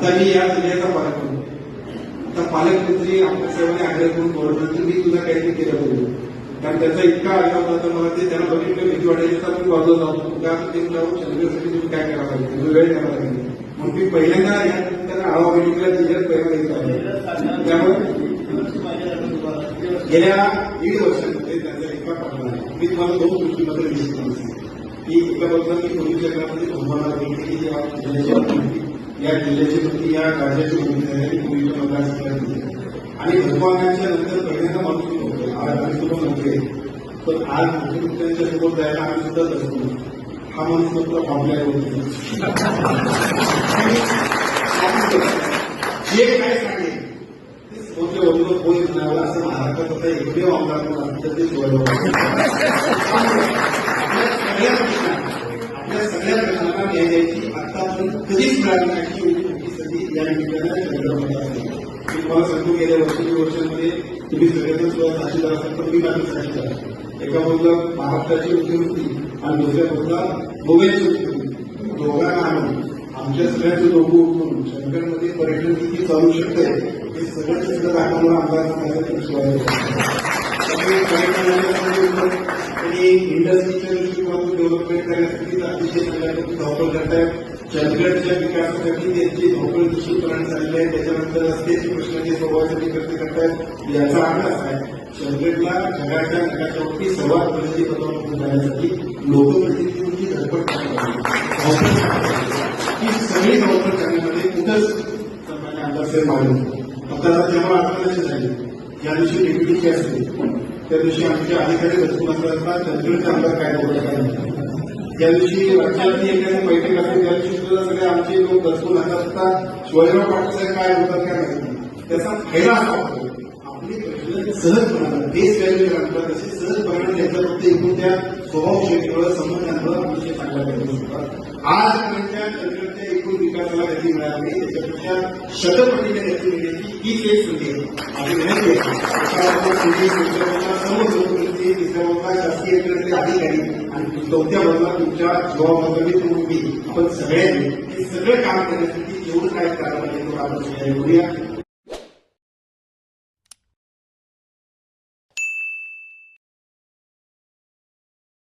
आता मी या जिल्ह्याचा पालकमंत्री, आता पालकमंत्री आपल्या साहेबांनी आग्रह करून बोलवलं मी तुला काहीतरी केलं पाहिजे, कारण त्याचा इतका आग्रह होता मला ते त्यांना बघितलं भीती वाटायची तर मी बाजूला जाऊ का ते चंद्रशेखरसाठी तुम्ही काय करायला पाहिजे वेळ करायला पाहिजे म्हणून मी पहिल्यांदा या निमित्तानं आढावा बैठकीला जिल्ह्यात पहिल्यांदा येत आहे. त्यामुळे गेल्या 1.5 वर्षामध्ये त्यांचा एका पाठवला मी तुम्हाला 2 गोष्टीमध्ये दिसतो की एका बाजूला मी पोलीस क्षेत्रामध्ये धोरणाला बघितली की या जिल्ह्याची मंत्री या राज्याची मंत्री झाली पोलीस मतदारसंघात आणि भगवानाच्या नंतर पहिल्यांदा माणूस होतो आज आम्ही सुद्धा मंत्री पण आज मुख्यमंत्र्यांच्या सोबत जायला आम्ही सुद्धा असतो हा माणूस फक्त आपल्या जे काय सांगेल ते समोरच्या बाजूला कोणी म्हणावं असं महाराष्ट्रात आता एवढे आमदार ते आपल्या सगळ्या प्रश्नांना न्याय द्यायची आतापर्यंत कधीच मिळाली नाही एवढी मोठी संधी या निमित्तानं चंद्रबाबा मी तुम्हाला सांगतो गेल्या वर्षामध्ये तुम्ही सगळ्यांना सुद्धा साक्षीदार असाल तर मी माझी साक्षीदार एका बाजूला महाराष्ट्राची मुख्यमंत्री आणि दुसऱ्या बाजूला गोव्याची मुख्यमंत्री दोघांना आणून आमच्या सगळ्यांचं डोकं उठून शंकरमध्ये पर्यटन किती चालू शकते हे सगळ्यांचं सगळं दाखवलं आमदार आणि इंडस्ट्रीच्या दृष्टिकोनातून डेव्हलपमेंट करण्यासाठी अतिशय चांगल्या धावपळ करतायत. चंदगडच्या विकासासाठी त्यांची धावपळ निश्चितपणे झालेली आहे. त्याच्यानंतर रस्त्याचे प्रश्नाचे सोडवण्यासाठी खर्च करतायत. याचा अभ्यास आहे चंदगडला जगाच्या नकाशावरती सर्वात प्रगती पथावरून जाण्यासाठी लोकप्रतिनिधींची धडपड ही सगळी धावपळ करण्यामध्ये कुठंच सन्मान्य आमदार साहेब मागे आता जेव्हा 18 वर्ष झाली ज्या दिवशी डेप्युटीची असते त्या दिवशी आमचे अधिकारी बसून असताना चंदगडचे आमदार काय बोलत काय ज्या दिवशी राज्यातली एखादी बैठक असते त्या दिवशी सुद्धा सगळे आमचे लोक बसून असतात शिवाजीराव पाटील साहेब काय बोलतात काय माहिती त्याचा फायदा असा होतो आपली प्रश्न सहजपणानं बेस व्हॅल्यू राखतात तसे सहजपणानं त्यांचा फक्त एकूण त्या स्वभाव शैलीमुळे संबंधांमुळे अतिशय चांगल्या पद्धतीने होतात. आजपर्यंतच्या चंदगडच्या एकूण विकासाला गती मिळाली नाही त्याच्यापेक्षा शतपटीने गती मिळण्याची हीच एक संधी आहे. आपली विनंती सर्व लोकप्रतिनिधी तिसऱ्या बाजूला शासकीय यंत्रणेचे अधिकारी आणि 4थ्या बाजूला तुमच्या जबाबदारी तुम्ही आपण सगळ्यांनी हे सगळं काम करण्यासाठी जेवढं काय करायला पाहिजे तेवढं आपण करूया.